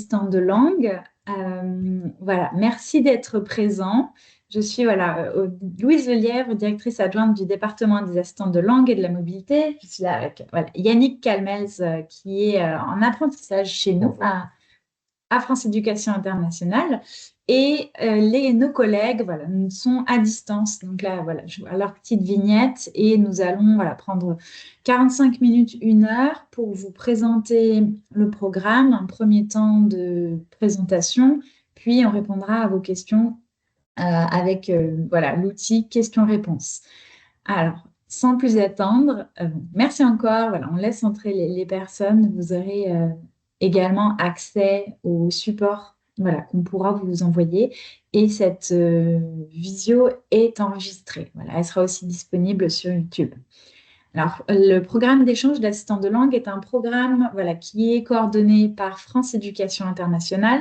Assistant de langue. Voilà, merci d'être présent. Je suis Louise Lelièvre, directrice adjointe du département des assistants de langue et de la mobilité. Je suis là avec Yannick Calmels, qui est en apprentissage chez nous à France Éducation Internationale. Et nos collègues nous sont à distance. Donc là, je vois leur petite vignette et nous allons prendre 45 minutes, 1 heure pour vous présenter le programme, un premier temps de présentation, puis on répondra à vos questions avec l'outil questions-réponses. Alors, sans plus attendre, merci encore. On laisse entrer les personnes. Vous aurez également accès au support qu'on pourra vous envoyer. Et cette visio est enregistrée. Elle sera aussi disponible sur YouTube. Alors, le programme d'échange d'assistants de langue est un programme qui est coordonné par France Éducation Internationale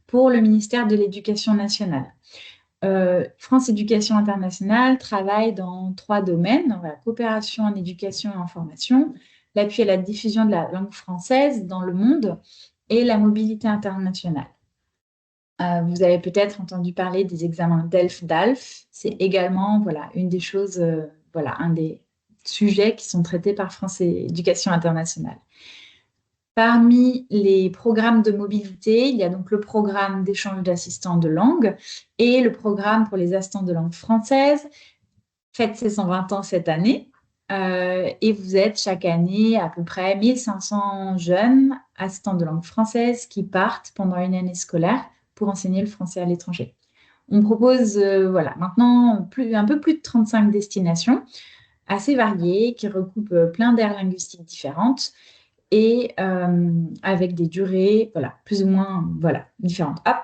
pour le ministère de l'Éducation nationale. France Éducation Internationale travaille dans 3 domaines, la coopération en éducation et en formation, l'appui à la diffusion de la langue française dans le monde et la mobilité internationale. Vous avez peut-être entendu parler des examens DELF-DALF. C'est également une des choses, un des sujets qui sont traités par France Éducation Internationale. Parmi les programmes de mobilité, il y a donc le programme d'échange d'assistants de langue et le programme pour les assistants de langue française, fête ses 120 ans cette année. Et vous êtes chaque année à peu près 1500 jeunes assistants de langue française qui partent pendant une année scolaire pour enseigner le français à l'étranger. On propose maintenant un peu plus de 35 destinations assez variées qui recoupent plein d'aires linguistiques différentes et avec des durées plus ou moins différentes. Hop.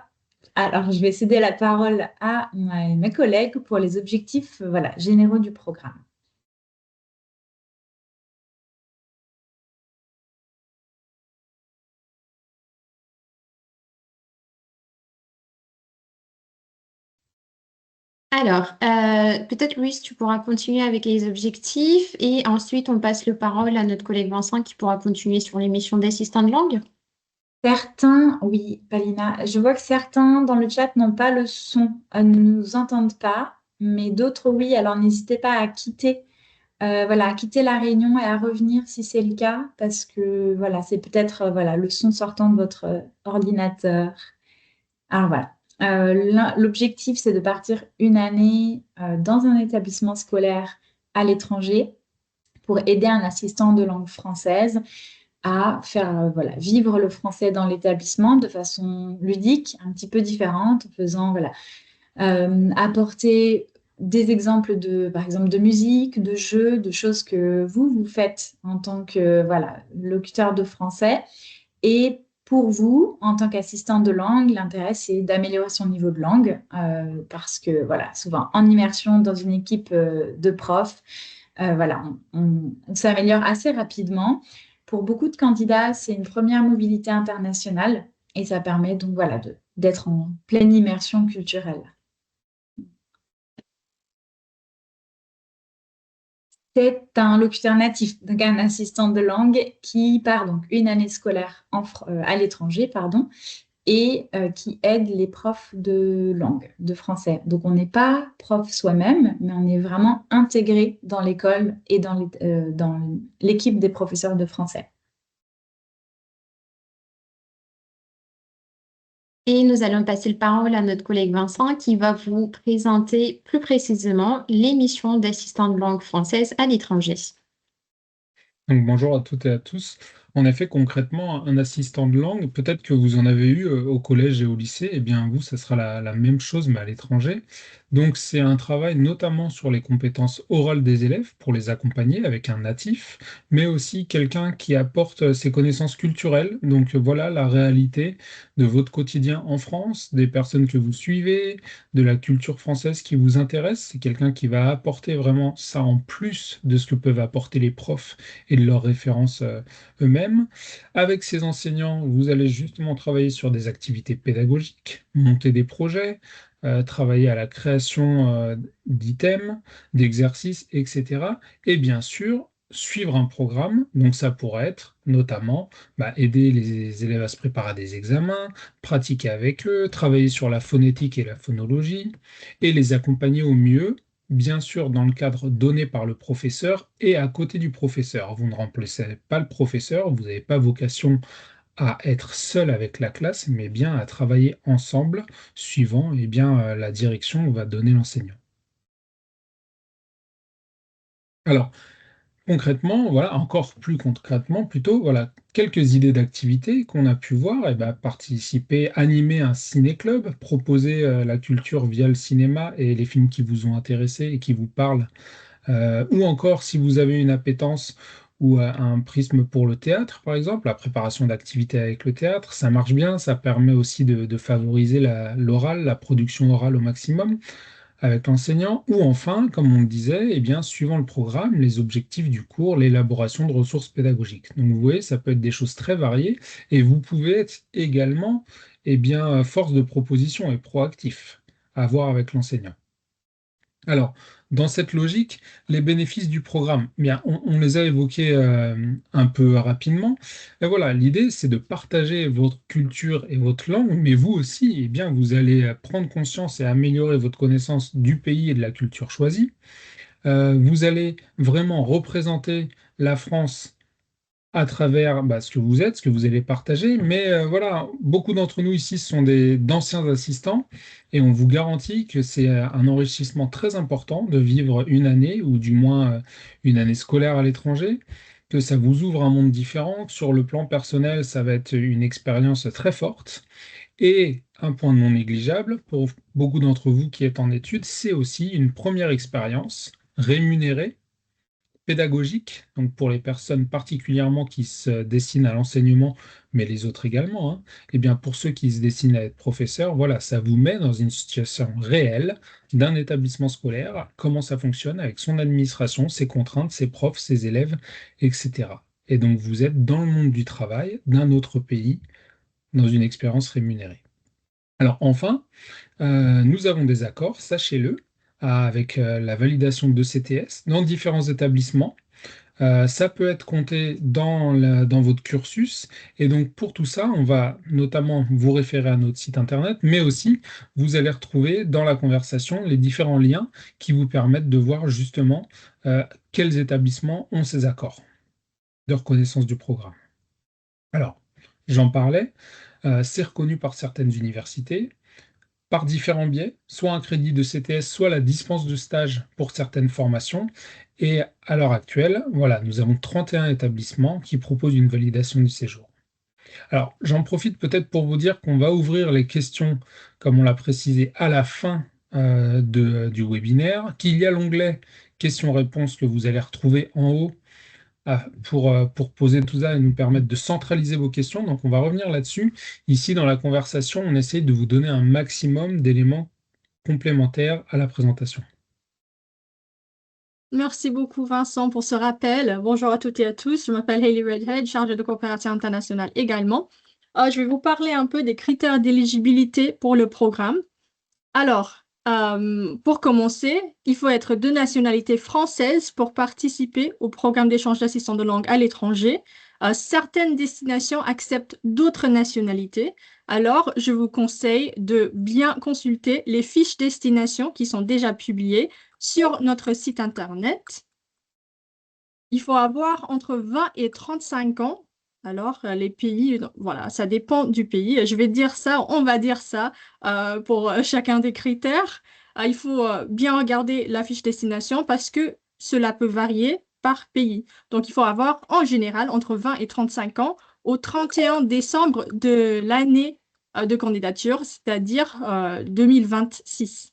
Alors, je vais céder la parole à mes collègues pour les objectifs généraux du programme. Alors, peut-être Louise, tu pourras continuer avec les objectifs et ensuite on passe le parole à notre collègue Vincent qui pourra continuer sur les missions d'assistant de langue. Certains, oui, Palina, je vois que certains dans le chat n'ont pas le son, ne nous entendent pas, mais d'autres, oui. Alors, n'hésitez pas à quitter, à quitter la réunion et à revenir si c'est le cas, parce que c'est peut-être le son sortant de votre ordinateur. Alors voilà. L'objectif, c'est de partir une année dans un établissement scolaire à l'étranger pour aider un assistant de langue française à faire vivre le français dans l'établissement de façon ludique, un petit peu différente, en faisant apporter des exemples par exemple, de musique, de jeux, de choses que vous faites en tant que locuteur de français. Et pour vous, en tant qu'assistant de langue, l'intérêt, c'est d'améliorer son niveau de langue parce que, souvent en immersion dans une équipe de profs, on s'améliore assez rapidement. Pour beaucoup de candidats, c'est une première mobilité internationale et ça permet donc d'être en pleine immersion culturelle. C'est un locuteur natif, donc un assistant de langue qui part donc une année scolaire à l'étranger, et qui aide les profs de langue, de français. Donc, on n'est pas prof soi-même, mais on est vraiment intégré dans l'école et dans l'équipe des professeurs de français. Et nous allons passer le parole à notre collègue Vincent qui va vous présenter plus précisément les missions d'assistant de langue française à l'étranger. Donc, bonjour à toutes et à tous. En effet, concrètement, un assistant de langue, peut-être que vous en avez eu au collège et au lycée, eh bien vous, ça sera la même chose, mais à l'étranger. Donc, c'est un travail notamment sur les compétences orales des élèves pour les accompagner avec un natif, mais aussi quelqu'un qui apporte ses connaissances culturelles. Donc, voilà la réalité de votre quotidien en France, des personnes que vous suivez, de la culture française qui vous intéresse. C'est quelqu'un qui va apporter vraiment ça en plus de ce que peuvent apporter les profs et de leurs références eux-mêmes. Avec ces enseignants, vous allez justement travailler sur des activités pédagogiques, monter des projets, travailler à la création d'items, d'exercices, etc. Et bien sûr, suivre un programme. Donc ça pourrait être notamment aider les élèves à se préparer à des examens, pratiquer avec eux, travailler sur la phonétique et la phonologie, et les accompagner au mieux, bien sûr dans le cadre donné par le professeur et à côté du professeur. Vous ne remplacez pas le professeur, vous n'avez pas vocation à être seul avec la classe, mais bien à travailler ensemble, suivant la direction que va donner l'enseignant. Alors, concrètement, voilà, encore plus concrètement, plutôt, voilà, quelques idées d'activités qu'on a pu voir, participer, animer un ciné-club, proposer la culture via le cinéma et les films qui vous ont intéressé et qui vous parlent, ou encore si vous avez une appétence ou un prisme pour le théâtre, par exemple, la préparation d'activités avec le théâtre, ça marche bien, ça permet aussi de favoriser l'oral, la production orale au maximum avec l'enseignant, ou enfin, comme on le disait, suivant le programme, les objectifs du cours, l'élaboration de ressources pédagogiques. Donc vous voyez, ça peut être des choses très variées, et vous pouvez être également force de proposition et proactif à voir avec l'enseignant. Alors, dans cette logique, les bénéfices du programme, on les a évoqués un peu rapidement. Et voilà, l'idée, c'est de partager votre culture et votre langue, mais vous aussi, vous allez prendre conscience et améliorer votre connaissance du pays et de la culture choisie. Vous allez vraiment représenter la France à travers ce que vous êtes, ce que vous allez partager. Mais voilà, beaucoup d'entre nous ici sont d'anciens assistants et on vous garantit que c'est un enrichissement très important de vivre une année ou du moins une année scolaire à l'étranger, que ça vous ouvre un monde différent, que sur le plan personnel, ça va être une expérience très forte. Et un point non négligeable, pour beaucoup d'entre vous qui êtes en études, c'est aussi une première expérience rémunérée pédagogique, donc pour les personnes particulièrement qui se destinent à l'enseignement, mais les autres également, hein, pour ceux qui se destinent à être professeurs, voilà, ça vous met dans une situation réelle d'un établissement scolaire, comment ça fonctionne avec son administration, ses contraintes, ses profs, ses élèves, etc. Et donc vous êtes dans le monde du travail d'un autre pays, dans une expérience rémunérée. Alors enfin, nous avons des accords, sachez-le, avec la validation de CTS dans différents établissements. Ça peut être compté dans votre cursus. Et donc, pour tout ça, on va notamment vous référer à notre site internet, mais aussi, vous allez retrouver dans la conversation les différents liens qui vous permettent de voir justement quels établissements ont ces accords de reconnaissance du programme. Alors, j'en parlais, c'est reconnu par certaines universités, par différents biais, soit un crédit de CTS, soit la dispense de stage pour certaines formations. Et à l'heure actuelle, voilà, nous avons 31 établissements qui proposent une validation du séjour. Alors, j'en profite peut-être pour vous dire qu'on va ouvrir les questions, comme on l'a précisé, à la fin du webinaire, qu'il y a l'onglet questions-réponses que vous allez retrouver en haut pour poser tout ça et nous permettre de centraliser vos questions. Donc, on va revenir là-dessus. Ici, dans la conversation, on essaye de vous donner un maximum d'éléments complémentaires à la présentation. Merci beaucoup, Vincent, pour ce rappel. Bonjour à toutes et à tous. Je m'appelle Hayley Redhead, chargée de coopération internationale également. Je vais vous parler un peu des critères d'éligibilité pour le programme. Alors, pour commencer, il faut être de nationalité française pour participer au programme d'échange d'assistants de langue à l'étranger. Certaines destinations acceptent d'autres nationalités. Alors, je vous conseille de bien consulter les fiches destination qui sont déjà publiées sur notre site Internet. Il faut avoir entre 20 et 35 ans. Alors, les pays, voilà, ça dépend du pays. Je vais dire ça, on va dire ça pour chacun des critères. Il faut bien regarder la fiche destination parce que cela peut varier par pays. Donc, il faut avoir en général entre 20 et 35 ans au 31 décembre de l'année de candidature, c'est-à-dire 2026.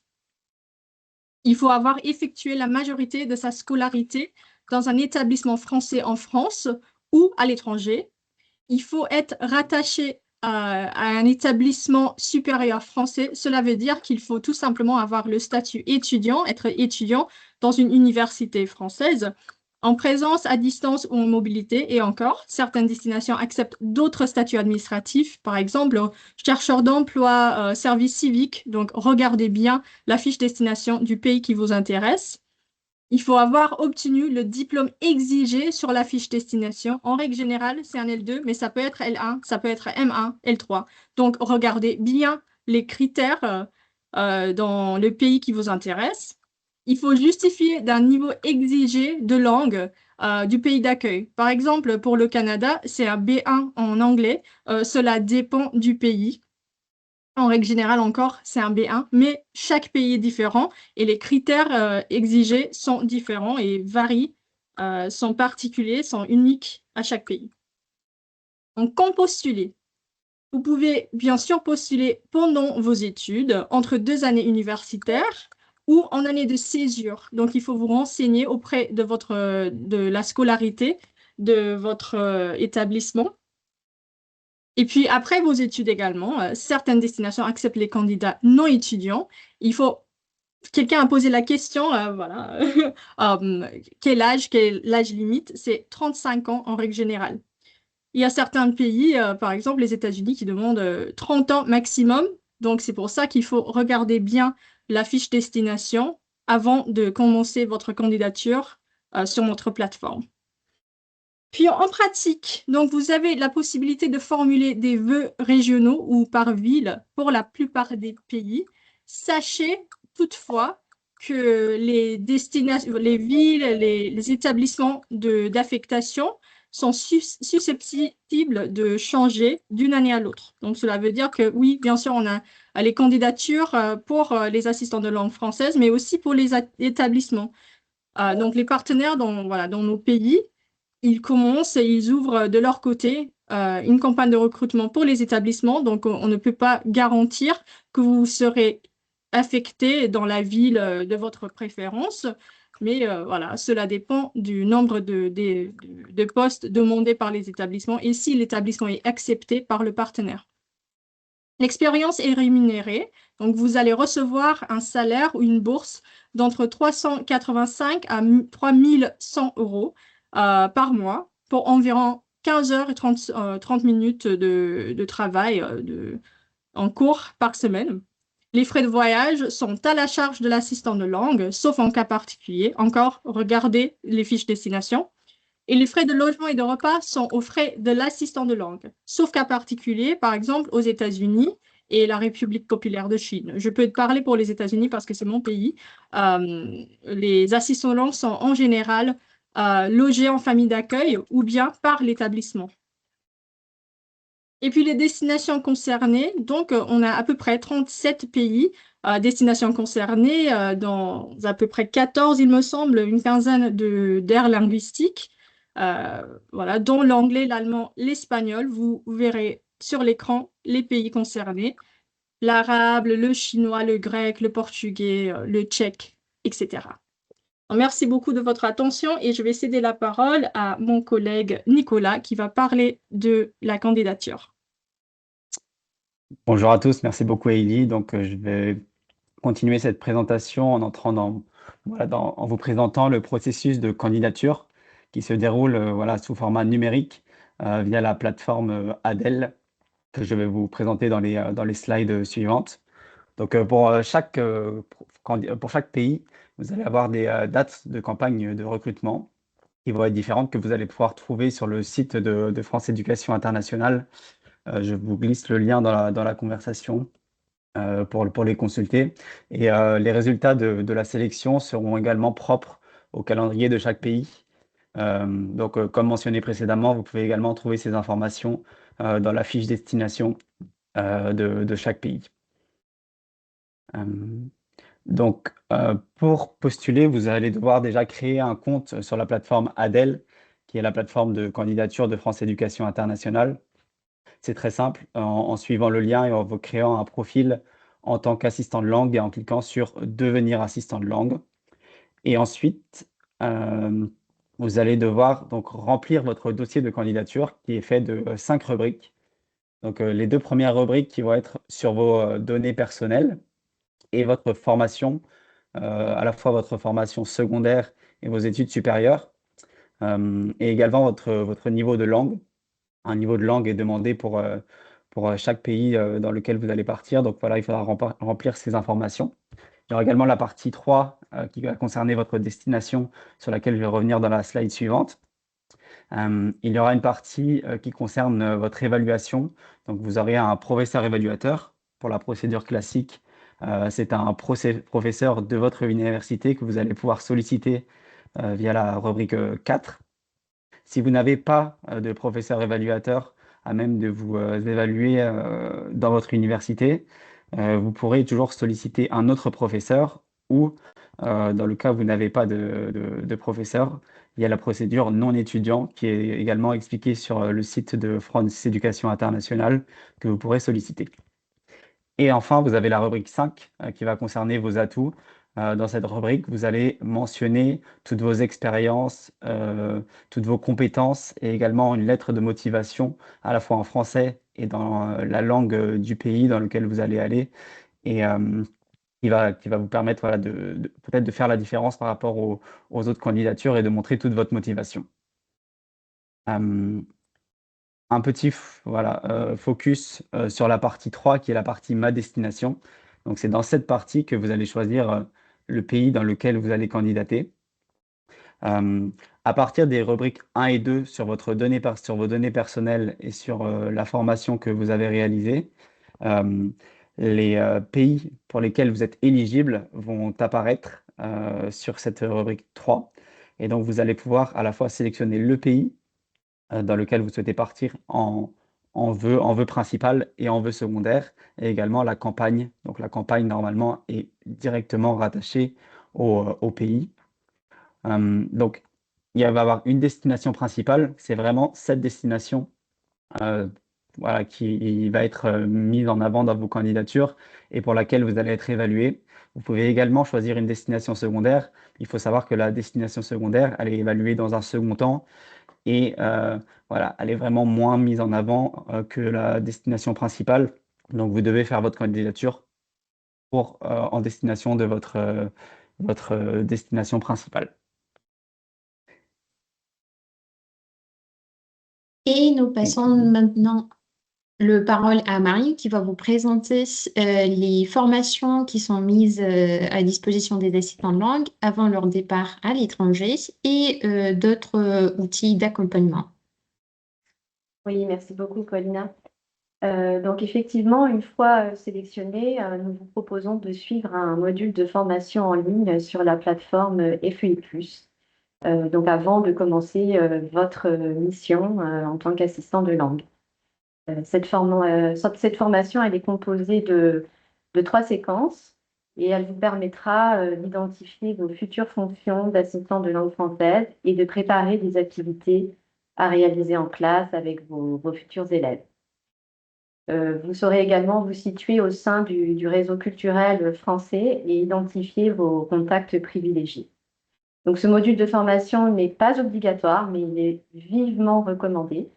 Il faut avoir effectué la majorité de sa scolarité dans un établissement français en France ou à l'étranger. Il faut être rattaché à un établissement supérieur français. Cela veut dire qu'il faut tout simplement avoir le statut étudiant, être étudiant dans une université française, en présence, à distance ou en mobilité. Et encore, certaines destinations acceptent d'autres statuts administratifs, par exemple chercheur d'emploi, service civique. Donc, regardez bien la fiche destination du pays qui vous intéresse. il faut avoir obtenu le diplôme exigé sur la fiche destination. En règle générale, c'est un L2, mais ça peut être L1, ça peut être M1, L3. Donc, regardez bien les critères dans le pays qui vous intéresse. Il faut justifier d'un niveau exigé de langue du pays d'accueil. Par exemple, pour le Canada, c'est un B1 en anglais. Cela dépend du pays. En règle générale encore, c'est un B1, mais chaque pays est différent et les critères exigés sont différents et varient, sont particuliers, sont uniques à chaque pays. Donc, quand postuler? Vous pouvez bien sûr postuler pendant vos études, entre 2 années universitaires ou en année de césure. Donc, il faut vous renseigner auprès de la scolarité de votre établissement. Et puis, après vos études également, certaines destinations acceptent les candidats non étudiants. Quelqu'un a posé la question, voilà, quel âge limite? C'est 35 ans en règle générale. Il y a certains pays, par exemple les États-Unis, qui demandent 30 ans maximum. Donc, c'est pour ça qu'il faut regarder bien la fiche destination avant de commencer votre candidature sur notre plateforme. Puis en pratique, donc vous avez la possibilité de formuler des vœux régionaux ou par ville pour la plupart des pays. Sachez toutefois que les destinations, les villes, les établissements d'affectation sont susceptibles de changer d'une année à l'autre. Donc cela veut dire que oui, bien sûr, on a les candidatures pour les assistants de langue française, mais aussi pour les établissements. Donc les partenaires dans nos pays, ils commencent et ils ouvrent de leur côté une campagne de recrutement pour les établissements. Donc, on ne peut pas garantir que vous serez affecté dans la ville de votre préférence. Mais voilà, cela dépend du nombre de postes demandés par les établissements et si l'établissement est accepté par le partenaire. L'expérience est rémunérée, donc vous allez recevoir un salaire ou une bourse d'entre 385 à 3100 euros par mois pour environ 15 heures et 30 minutes de travail en cours par semaine. Les frais de voyage sont à la charge de l'assistant de langue, sauf en cas particulier. Encore, regardez les fiches destination. Et les frais de logement et de repas sont aux frais de l'assistant de langue, sauf cas particulier, par exemple aux États-Unis et la République populaire de Chine. Je peux te parler pour les États-Unis parce que c'est mon pays. Les assistants de langue sont en général logés en famille d'accueil ou bien par l'établissement. Et puis les destinations concernées, donc on a à peu près 37 pays, destinations concernées dans à peu près 14, il me semble, une quinzaine d'aires linguistiques, voilà, dont l'anglais, l'allemand, l'espagnol. Vous verrez sur l'écran les pays concernés, l'arabe, le chinois, le grec, le portugais, le tchèque, etc. Merci beaucoup de votre attention et je vais céder la parole à mon collègue Nicolas qui va parler de la candidature. Bonjour à tous, merci beaucoup Hailey. Donc, je vais continuer cette présentation en entrant en vous présentant le processus de candidature qui se déroule sous format numérique via la plateforme ADEL que je vais vous présenter dans les slides suivantes. Donc, pour chaque pays, vous allez avoir des dates de campagne de recrutement qui vont être différentes que vous allez pouvoir trouver sur le site de France Éducation Internationale. Je vous glisse le lien dans la conversation pour les consulter. Et les résultats de la sélection seront également propres au calendrier de chaque pays. Donc, comme mentionné précédemment, vous pouvez également trouver ces informations dans la fiche destination de chaque pays. Donc, pour postuler, vous allez devoir déjà créer un compte sur la plateforme ADEL, qui est la plateforme de candidature de France Éducation Internationale. C'est très simple, en suivant le lien et en vous créant un profil en tant qu'assistant de langue et en cliquant sur devenir assistant de langue. Et ensuite, vous allez devoir donc remplir votre dossier de candidature qui est fait de 5 rubriques. Donc, les 2 premières rubriques qui vont être sur vos données personnelles et votre formation, à la fois votre formation secondaire et vos études supérieures, et également votre niveau de langue. Un niveau de langue est demandé pour chaque pays dans lequel vous allez partir. Donc voilà, il faudra remplir ces informations. Il y aura également la partie 3 qui va concerner votre destination, sur laquelle je vais revenir dans la slide suivante. Il y aura une partie qui concerne votre évaluation. Donc, vous aurez un professeur évaluateur pour la procédure classique. C'est un professeur de votre université que vous allez pouvoir solliciter via la rubrique 4. Si vous n'avez pas de professeur évaluateur à même de vous évaluer dans votre université, vous pourrez toujours solliciter un autre professeur ou, dans le cas où vous n'avez pas de professeur, il y a la procédure non étudiant qui est également expliquée sur le site de France Éducation Internationale que vous pourrez solliciter. Et enfin, vous avez la rubrique 5 qui va concerner vos atouts. Dans cette rubrique, vous allez mentionner toutes vos expériences, toutes vos compétences et également une lettre de motivation à la fois en français et dans la langue du pays dans lequel vous allez aller et qui va vous permettre voilà, peut-être de faire la différence par rapport aux autres candidatures et de montrer toute votre motivation. Un petit voilà, focus sur la partie 3 qui est la partie Ma destination. Donc c'est dans cette partie que vous allez choisir le pays dans lequel vous allez candidater. À partir des rubriques 1 et 2 sur vos données personnelles et sur la formation que vous avez réalisée, les pays pour lesquels vous êtes éligible vont apparaître sur cette rubrique 3. Et donc vous allez pouvoir à la fois sélectionner le pays dans lequel vous souhaitez partir en vœu principal et en vœu secondaire, et également la campagne. Donc la campagne, normalement, est directement rattachée au pays. Donc, il va y avoir une destination principale, c'est vraiment cette destination voilà, qui va être mise en avant dans vos candidatures et pour laquelle vous allez être évalué. Vous pouvez également choisir une destination secondaire. Il faut savoir que la destination secondaire, elle est évaluée dans un second temps et voilà, elle est vraiment moins mise en avant que la destination principale. Donc, vous devez faire votre candidature en destination de votre destination principale. Et nous passons maintenant le parole à Marie qui va vous présenter les formations qui sont mises à disposition des assistants de langue avant leur départ à l'étranger et d'autres outils d'accompagnement. Oui, merci beaucoup, Paulina. Donc, effectivement, une fois sélectionné, nous vous proposons de suivre un module de formation en ligne sur la plateforme FEI+. Donc, avant de commencer votre mission en tant qu'assistant de langue. Cette formation, elle est composée de 3 séquences et elle vous permettra d'identifier vos futures fonctions d'assistant de langue française et de préparer des activités à réaliser en classe avec vos futurs élèves. Vous saurez également vous situer au sein du réseau culturel français et identifier vos contacts privilégiés. Donc, ce module de formation n'est pas obligatoire, mais il est vivement recommandé,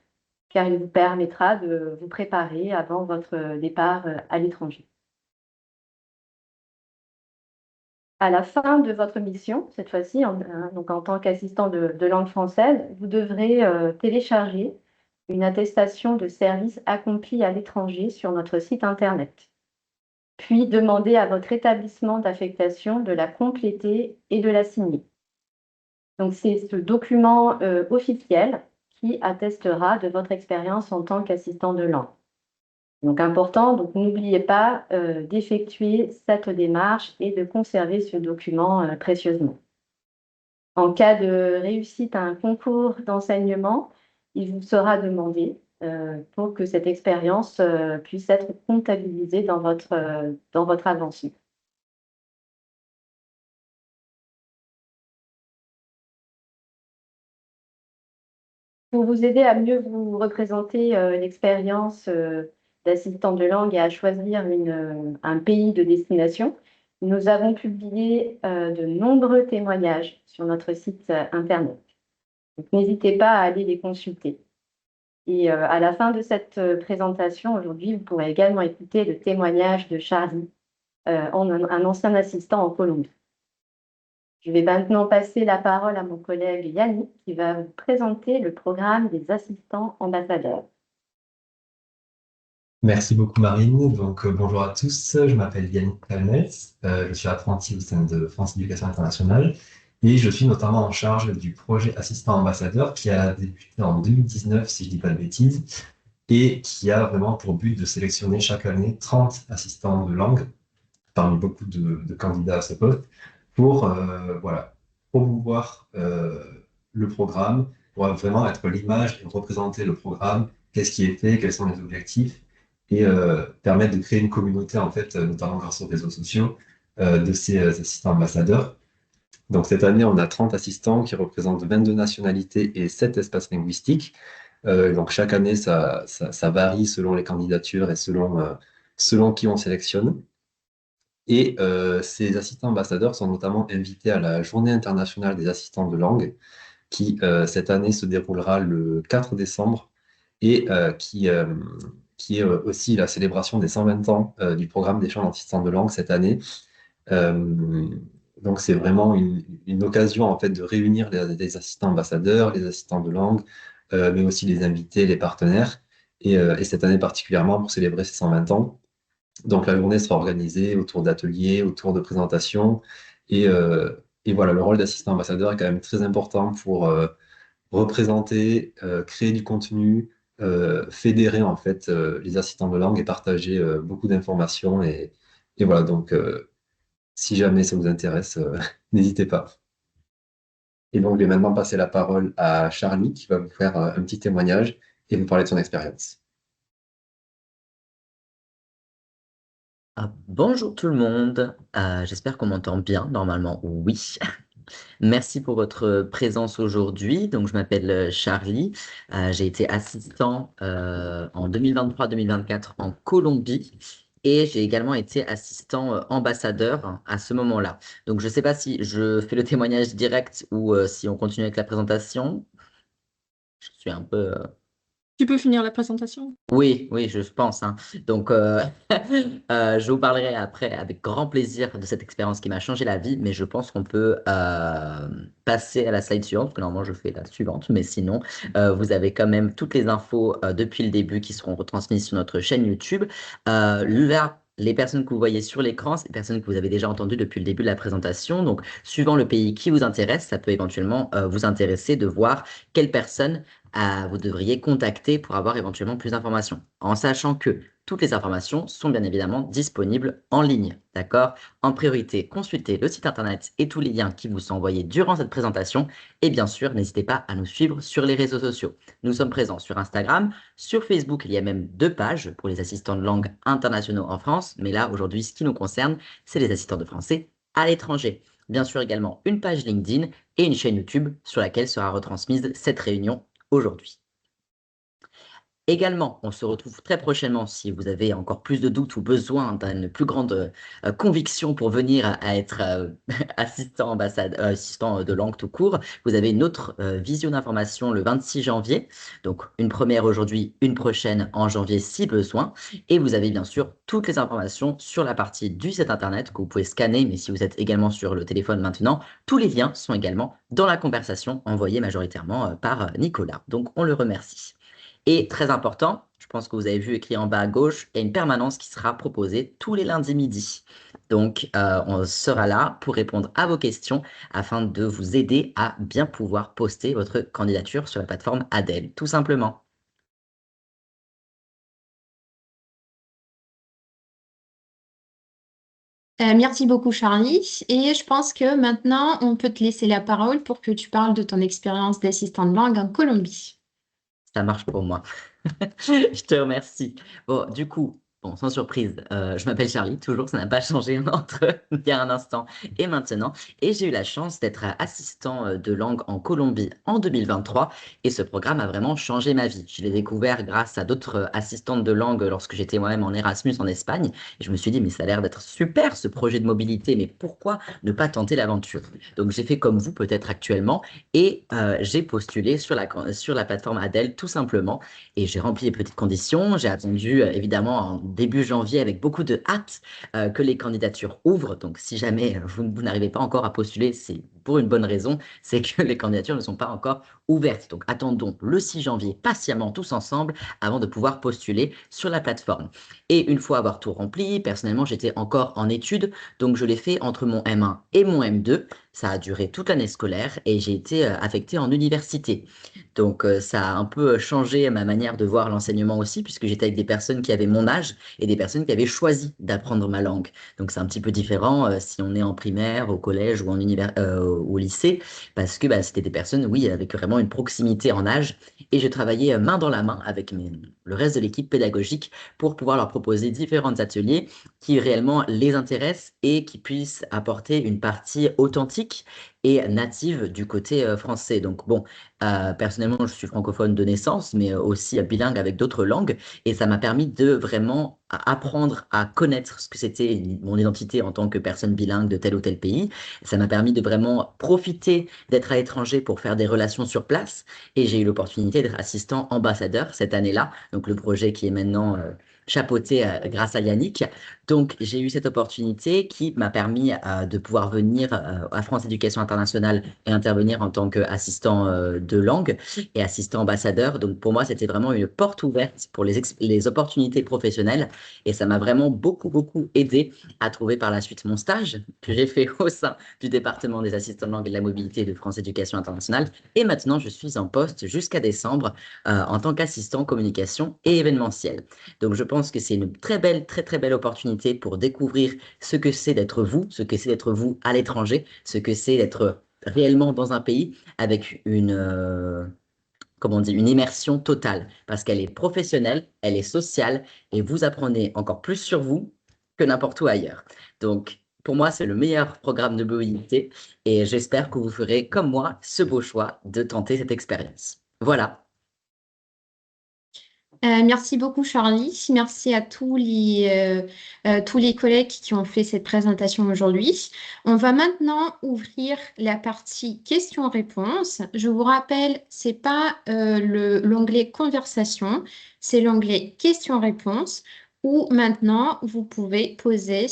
car il vous permettra de vous préparer avant votre départ à l'étranger. À la fin de votre mission, cette fois-ci, donc en tant qu'assistant de langue française, vous devrez télécharger une attestation de service accompli à l'étranger sur notre site Internet, puis demander à votre établissement d'affectation de la compléter et de la signer. Donc, c'est ce document officiel qui attestera de votre expérience en tant qu'assistant de langue. Donc, important, donc n'oubliez pas d'effectuer cette démarche et de conserver ce document précieusement. En cas de réussite à un concours d'enseignement, il vous sera demandé pour que cette expérience puisse être comptabilisée dans votre avancement. Pour vous aider à mieux vous représenter l'expérience d'assistant de langue et à choisir un pays de destination, nous avons publié de nombreux témoignages sur notre site Internet. Donc, n'hésitez pas à aller les consulter. Et à la fin de cette présentation, aujourd'hui, vous pourrez également écouter le témoignage de Charlie, un ancien assistant en Colombie. Je vais maintenant passer la parole à mon collègue Yannick qui va vous présenter le programme des assistants ambassadeurs. Merci beaucoup Marine. Donc bonjour à tous, je m'appelle Yannick Calnels, je suis apprenti au sein de France Éducation Internationale et je suis notamment en charge du projet Assistant Ambassadeur qui a débuté en 2019 si je dis pas de bêtises et qui a vraiment pour but de sélectionner chaque année 30 assistants de langue parmi beaucoup de candidats à ce poste pour voilà, promouvoir le programme, pour vraiment être l'image et représenter le programme, qu'est-ce qui est fait, quels sont les objectifs, et permettre de créer une communauté, en fait, notamment grâce aux réseaux sociaux, de ces assistants ambassadeurs. Donc cette année, on a 30 assistants qui représentent 22 nationalités et 7 espaces linguistiques. Donc chaque année, ça varie selon les candidatures et selon qui on sélectionne. Et ces assistants ambassadeurs sont notamment invités à la Journée internationale des assistants de langue, qui cette année se déroulera le 4 décembre et qui est aussi la célébration des 120 ans du programme d'échange d'assistants de langue cette année. Euh, donc c'est vraiment une occasion en fait de réunir les assistants ambassadeurs, les assistants de langue, mais aussi les invités, les partenaires. Et cette année particulièrement pour célébrer ces 120 ans. Donc la journée sera organisée autour d'ateliers, autour de présentations. Et, euh, et voilà, le rôle d'assistant ambassadeur est quand même très important pour représenter, créer du contenu, fédérer en fait les assistants de langue et partager beaucoup d'informations. Et voilà, donc si jamais ça vous intéresse, n'hésitez pas. Et donc je vais maintenant passer la parole à Charlie qui va vous faire un petit témoignage et vous parler de son expérience. Bonjour tout le monde. J'espère qu'on m'entend bien. Normalement, oui. Merci pour votre présence aujourd'hui. Donc, je m'appelle Charlie. J'ai été assistant en 2023-2024 en Colombie et j'ai également été assistant ambassadeur à ce moment-là. Donc, je ne sais pas si je fais le témoignage direct ou si on continue avec la présentation. Je suis un peu... Tu peux finir la présentation? Oui, oui, je pense, hein. Donc, je vous parlerai après avec grand plaisir de cette expérience qui m'a changé la vie, mais je pense qu'on peut passer à la slide suivante, parce que normalement je fais la suivante, mais sinon, vous avez quand même toutes les infos depuis le début qui seront retransmises sur notre chaîne YouTube. Là, les personnes que vous voyez sur l'écran, c'est des personnes que vous avez déjà entendues depuis le début de la présentation. Donc, suivant le pays qui vous intéresse, ça peut éventuellement vous intéresser de voir quelles personnes vous devriez contacter pour avoir éventuellement plus d'informations, en sachant que toutes les informations sont bien évidemment disponibles en ligne, d'accord? En priorité, consultez le site internet et tous les liens qui vous sont envoyés durant cette présentation. Et bien sûr, n'hésitez pas à nous suivre sur les réseaux sociaux. Nous sommes présents sur Instagram, sur Facebook, il y a même 2 pages pour les assistants de langue internationaux en France. Mais là, aujourd'hui, ce qui nous concerne, c'est les assistants de français à l'étranger. Bien sûr, également une page LinkedIn et une chaîne YouTube sur laquelle sera retransmise cette réunion aujourd'hui. Également, on se retrouve très prochainement si vous avez encore plus de doutes ou besoin d'une plus grande conviction pour venir à être assistant de langue tout court. Vous avez une autre vision d'information le 26 janvier. Donc, une première aujourd'hui, une prochaine en janvier si besoin. Et vous avez bien sûr toutes les informations sur la partie du site internet que vous pouvez scanner. Mais si vous êtes également sur le téléphone maintenant, tous les liens sont également dans la conversation envoyée majoritairement par Nicolas. Donc, on le remercie. Et très important, je pense que vous avez vu écrit en bas à gauche, il y a une permanence qui sera proposée tous les lundis midi. Donc, on sera là pour répondre à vos questions afin de vous aider à bien pouvoir poster votre candidature sur la plateforme Adèle, tout simplement. Merci beaucoup, Charlie. Et je pense que maintenant, on peut te laisser la parole pour que tu parles de ton expérience d'assistant de langue en Colombie. Ça marche pour moi. Je te remercie. Bon, du coup, bon, sans surprise, je m'appelle Charlie, toujours, ça n'a pas changé entre il y a un instant et maintenant. Et j'ai eu la chance d'être assistant de langue en Colombie en 2023. Et ce programme a vraiment changé ma vie. Je l'ai découvert grâce à d'autres assistantes de langue lorsque j'étais moi-même en Erasmus en Espagne. Et je me suis dit, mais ça a l'air d'être super ce projet de mobilité, mais pourquoi ne pas tenter l'aventure? Donc j'ai fait comme vous peut-être actuellement et j'ai postulé sur la plateforme Adèle tout simplement. Et j'ai rempli les petites conditions. J'ai attendu évidemment en début janvier avec beaucoup de hâte que les candidatures ouvrent. Donc si jamais vous n'arrivez pas encore à postuler, c'est pour une bonne raison, c'est que les candidatures ne sont pas encore ouvertes. Donc attendons le 6 janvier patiemment tous ensemble avant de pouvoir postuler sur la plateforme. Et une fois avoir tout rempli, personnellement, j'étais encore en études, donc je l'ai fait entre mon M1 et mon M2. Ça a duré toute l'année scolaire et j'ai été affecté en université. Donc ça a un peu changé ma manière de voir l'enseignement aussi, puisque j'étais avec des personnes qui avaient mon âge et des personnes qui avaient choisi d'apprendre ma langue. Donc c'est un petit peu différent si on est en primaire, au collège ou au lycée, parce que c'était des personnes, oui, avec vraiment une proximité en âge. Et je travaillais main dans la main avec le reste de l'équipe pédagogique pour pouvoir leur proposer différents ateliers qui réellement les intéressent et qui puissent apporter une partie authentique et native du côté français. Donc bon, personnellement, je suis francophone de naissance, mais aussi bilingue avec d'autres langues, et ça m'a permis de vraiment apprendre à connaître ce que c'était mon identité en tant que personne bilingue de tel ou tel pays. Ça m'a permis de vraiment profiter d'être à l'étranger pour faire des relations sur place, et j'ai eu l'opportunité d'être assistant ambassadeur cette année-là, donc le projet qui est maintenant chapeauté grâce à Yannick. Donc, j'ai eu cette opportunité qui m'a permis de pouvoir venir à France Éducation Internationale et intervenir en tant qu'assistant de langue et assistant ambassadeur. Donc, pour moi, c'était vraiment une porte ouverte pour les opportunités professionnelles et ça m'a vraiment beaucoup, beaucoup aidé à trouver par la suite mon stage que j'ai fait au sein du département des assistants de langue et de la mobilité de France Éducation Internationale. Et maintenant, je suis en poste jusqu'à décembre en tant qu'assistant communication et événementiel. Donc, je pense que c'est une très belle, très, très belle opportunité pour découvrir ce que c'est d'être vous, ce que c'est d'être vous à l'étranger, ce que c'est d'être réellement dans un pays avec comment on dit, une immersion totale, parce qu'elle est professionnelle, elle est sociale, et vous apprenez encore plus sur vous que n'importe où ailleurs. Donc, pour moi, c'est le meilleur programme de mobilité, et j'espère que vous ferez, comme moi, ce beau choix de tenter cette expérience. Voilà. Merci beaucoup, Charlie. Merci à tous les collègues qui ont fait cette présentation aujourd'hui. On va maintenant ouvrir la partie questions-réponses. Je vous rappelle, c'est pas l'onglet conversation, c'est l'onglet questions-réponses où maintenant vous pouvez poser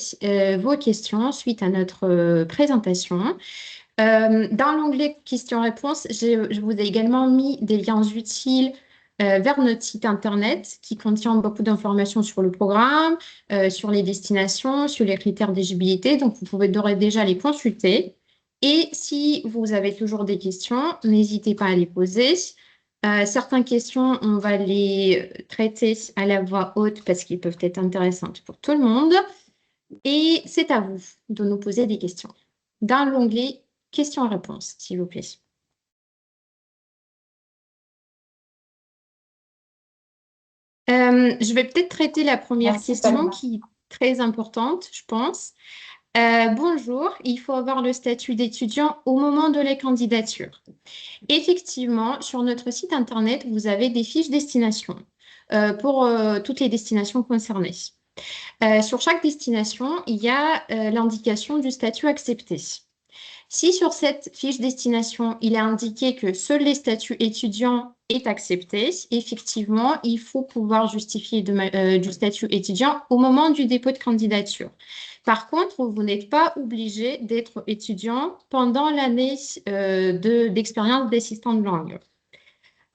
vos questions suite à notre présentation. Dans l'onglet questions-réponses, je vous ai également mis des liens utiles vers notre site internet qui contient beaucoup d'informations sur le programme, sur les destinations, sur les critères d'éligibilité. Donc, vous pouvez d'ores et déjà les consulter. Et si vous avez toujours des questions, n'hésitez pas à les poser. Certaines questions, on va les traiter à la voix haute parce qu'elles peuvent être intéressantes pour tout le monde. Et c'est à vous de nous poser des questions. Dans l'onglet questions-réponses, s'il vous plaît. Je vais peut-être traiter la première Merci, question Paloma. qui est très importante, je pense. Bonjour, il faut avoir le statut d'étudiant au moment de la candidature. Effectivement, sur notre site internet, vous avez des fiches destination pour toutes les destinations concernées. Sur chaque destination, il y a l'indication du statut accepté. Si sur cette fiche destination, il est indiqué que seul les statuts étudiants est accepté, effectivement, il faut pouvoir justifier du statut étudiant au moment du dépôt de candidature. Par contre, vous n'êtes pas obligé d'être étudiant pendant l'année d'expérience d'assistant de langue.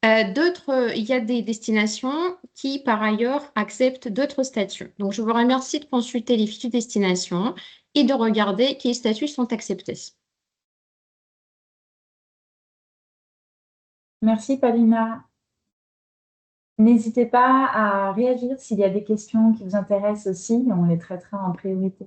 Il y a des destinations qui, par ailleurs, acceptent d'autres statuts. Donc, je vous remercie de consulter les fiches de destination et de regarder quels statuts sont acceptés. Merci, Palina. N'hésitez pas à réagir s'il y a des questions qui vous intéressent aussi, on les traitera en priorité.